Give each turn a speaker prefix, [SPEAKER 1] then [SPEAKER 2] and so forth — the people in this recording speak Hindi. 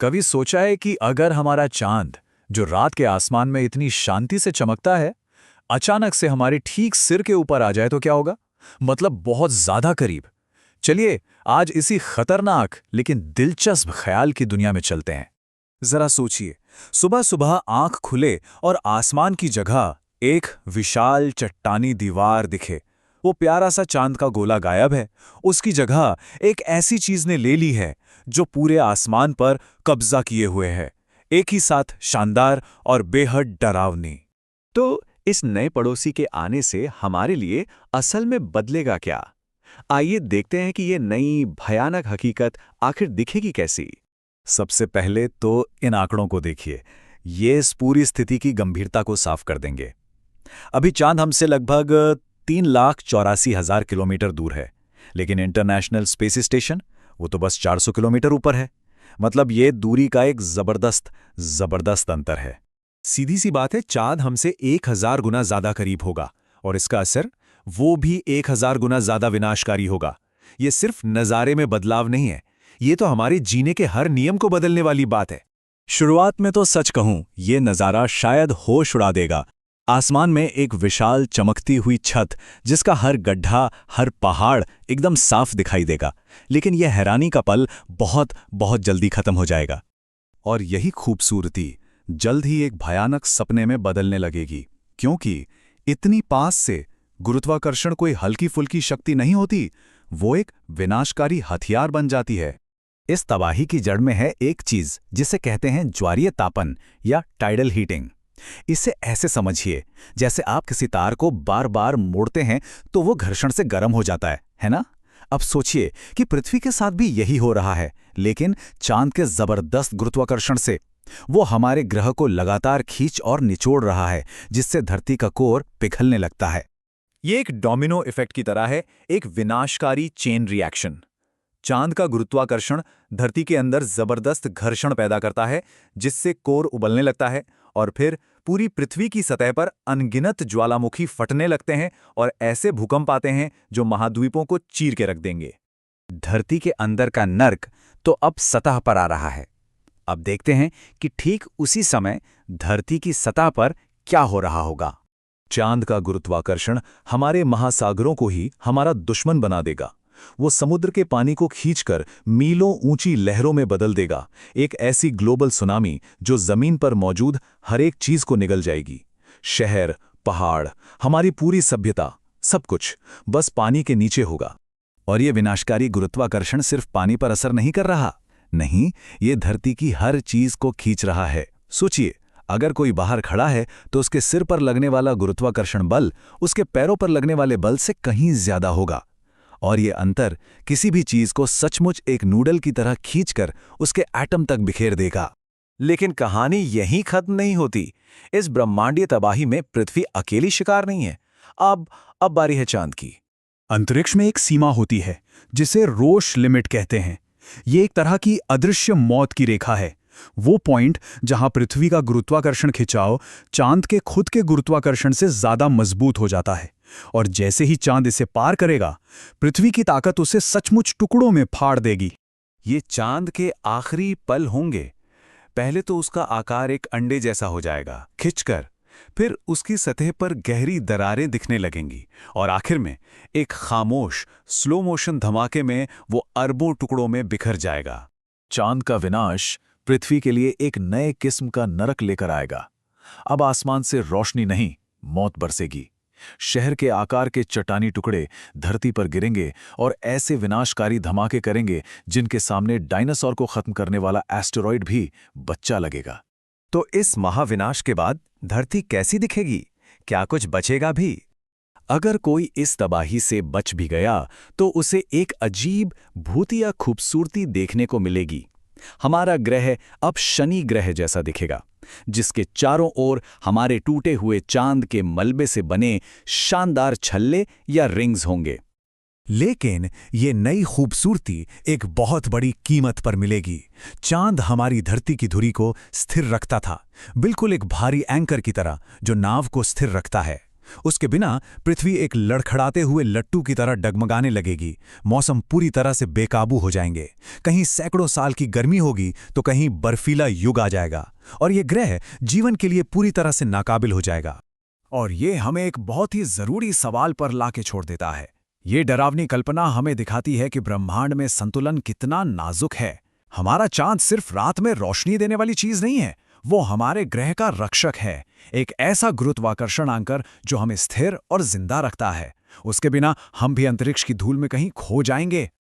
[SPEAKER 1] कभी सोचा है कि अगर हमारा चांद, जो रात के आसमान में इतनी शांति से चमकता है, अचानक से हमारे ठीक सिर के ऊपर आ जाए तो क्या होगा? मतलब बहुत ज्यादा करीब। चलिए, आज इसी खतरनाक लेकिन दिलचस्प ख्याल की दुनिया में चलते हैं। जरा सोचिए, सुबह सुबह आंख खुले और आसमान की जगह एक विशाल चट्टानी दीवार दिखे। वो प्यारा सा चांद का गोला गायब है। उसकी जगह एक ऐसी चीज ने ले ली है जो पूरे आसमान पर कब्जा किए हुए है, एक ही साथ शानदार और बेहद डरावनी।
[SPEAKER 2] तो इस नए पड़ोसी के आने से हमारे लिए असल में बदलेगा क्या? आइए देखते हैं कि ये नई भयानक हकीकत आखिर दिखेगी कैसी।
[SPEAKER 1] सबसे पहले तो इन आंकड़ों को देखिए। ये इस पूरी स्थिति की गंभीरता को साफ कर देंगे। अभी चांद हमसे लगभग 3,84,000 किलोमीटर दूर है, लेकिन इंटरनेशनल स्पेस स्टेशन वो तो बस 400 किलोमीटर ऊपर है। मतलब ये दूरी का एक जबरदस्त जबरदस्त अंतर है।
[SPEAKER 3] सीधी सी बात है, चांद हमसे 1,000 गुना ज्यादा करीब होगा और इसका असर वो भी 1,000 गुना ज्यादा विनाशकारी होगा। ये सिर्फ नज़ारे में बदलाव नहीं है, ये तो हमारे जीने के हर नियम को बदलने वाली बात है।
[SPEAKER 1] शुरुआत में तो सच कहूं, ये नज़ारा शायद होश उड़ा देगा। आसमान में एक विशाल चमकती हुई छत, जिसका हर गड्ढा, हर पहाड़ एकदम साफ दिखाई देगा। लेकिन यह हैरानी का पल बहुत बहुत जल्दी खत्म हो जाएगा। और यही खूबसूरती जल्द ही एक भयानक सपने में बदलने लगेगी, क्योंकि इतनी पास से गुरुत्वाकर्षण कोई हल्की फुल्की शक्ति नहीं होती, वो एक विनाशकारी हथियार बन जाती है। इस तबाही की जड़ में है एक चीज जिसे कहते हैं ज्वारीय तापन या टाइडल हीटिंग। इसे ऐसे समझिए, जैसे आप किसी तार को बार बार मोड़ते हैं तो वो घर्षण से गर्म हो जाता है ना? अब सोचिए कि पृथ्वी के साथ भी यही हो रहा है, लेकिन चांद के जबरदस्त गुरुत्वाकर्षण से वो हमारे ग्रह को लगातार खींच और निचोड़ रहा है, जिससे धरती का कोर पिघलने लगता है।
[SPEAKER 3] ये एक डोमिनो इफेक्ट की तरह है, एक विनाशकारी चेन रिएक्शन। चांद का गुरुत्वाकर्षण धरती के अंदर जबरदस्त घर्षण पैदा करता है, जिससे कोर उबलने लगता है और फिर पूरी पृथ्वी की सतह पर अनगिनत ज्वालामुखी फटने लगते हैं और ऐसे भूकंप आते हैं जो महाद्वीपों को चीर के रख देंगे।
[SPEAKER 1] धरती के अंदर का नर्क तो अब सतह पर आ रहा है। अब देखते हैं कि ठीक उसी समय धरती की सतह पर क्या हो रहा होगा।
[SPEAKER 3] चांद का गुरुत्वाकर्षण हमारे महासागरों को ही हमारा दुश्मन बना देगा। वो समुद्र के पानी को खींचकर मीलों ऊंची लहरों में बदल देगा, एक ऐसी ग्लोबल सुनामी जो जमीन पर मौजूद हर एक चीज को निगल जाएगी। शहर, पहाड़, हमारी पूरी सभ्यता, सब कुछ बस पानी के नीचे होगा।
[SPEAKER 1] और ये विनाशकारी गुरुत्वाकर्षण सिर्फ पानी पर असर नहीं कर रहा, नहीं, ये धरती की हर चीज को खींच रहा है। सोचिए, अगर कोई बाहर खड़ा है तो उसके सिर पर लगने वाला गुरुत्वाकर्षण बल उसके पैरों पर लगने वाले बल से कहीं ज्यादा होगा। और ये अंतर किसी भी चीज को सचमुच एक नूडल की तरह खींचकर उसके एटम तक बिखेर देगा।
[SPEAKER 3] लेकिन कहानी यहीं खत्म नहीं होती। इस ब्रह्मांडीय तबाही में पृथ्वी अकेली शिकार नहीं है। अब बारी है चांद की।
[SPEAKER 4] अंतरिक्ष में एक सीमा होती है जिसे रोश लिमिट कहते हैं। ये एक तरह की अदृश्य मौत की रेखा है, वो पॉइंट जहां पृथ्वी का गुरुत्वाकर्षण खिंचाव चांद के खुद के गुरुत्वाकर्षण से ज्यादा मजबूत हो जाता है। और जैसे ही चांद इसे पार करेगा, पृथ्वी की ताकत उसे सचमुच टुकड़ों में फाड़ देगी।
[SPEAKER 3] ये चांद के आखिरी पल होंगे। पहले तो उसका आकार एक अंडे जैसा हो जाएगा खिंचकर, फिर उसकी सतह पर गहरी दरारें दिखने लगेंगी और आखिर में एक खामोश स्लो मोशन धमाके में वो अरबों टुकड़ों में बिखर जाएगा।
[SPEAKER 1] चांद का विनाश पृथ्वी के लिए एक नए किस्म का नरक लेकर आएगा। अब आसमान से रोशनी नहीं, मौत बरसेगी। शहर के आकार के चट्टानी टुकड़े धरती पर गिरेंगे और ऐसे विनाशकारी धमाके करेंगे जिनके सामने डायनासोर को खत्म करने वाला एस्टेरॉयड भी बच्चा लगेगा।
[SPEAKER 3] तो इस महाविनाश के बाद धरती कैसी दिखेगी? क्या कुछ बचेगा भी?
[SPEAKER 1] अगर कोई इस तबाही से बच भी गया तो उसे एक अजीब भूतिया खूबसूरती देखने को मिलेगी। हमारा ग्रह अब शनि ग्रह जैसा दिखेगा, जिसके चारों ओर हमारे टूटे हुए चांद के मलबे से बने शानदार छल्ले या रिंग्स होंगे।
[SPEAKER 4] लेकिन ये नई खूबसूरती एक बहुत बड़ी कीमत पर मिलेगी। चांद हमारी धरती की धुरी को स्थिर रखता था, बिल्कुल एक भारी एंकर की तरह जो नाव को स्थिर रखता है।
[SPEAKER 1] उसके बिना पृथ्वी एक लड़खड़ाते हुए लट्टू की तरह डगमगाने लगेगी। मौसम पूरी तरह से बेकाबू हो जाएंगे। कहीं सैकड़ों साल की गर्मी होगी तो कहीं बर्फीला युग आ जाएगा और ये ग्रह जीवन के लिए पूरी तरह से नाकाबिल हो जाएगा।
[SPEAKER 4] और ये हमें एक बहुत ही जरूरी सवाल पर लाके छोड़ देता है। ये डरावनी कल्पना हमें दिखाती है कि ब्रह्मांड में संतुलन कितना नाजुक है। हमारा चांद सिर्फ रात में रोशनी देने वाली चीज नहीं है, वो हमारे ग्रह का रक्षक है, एक ऐसा गुरुत्वाकर्षण एंकर जो हमें स्थिर और जिंदा रखता है। उसके बिना हम भी अंतरिक्ष की धूल में कहीं खो जाएंगे।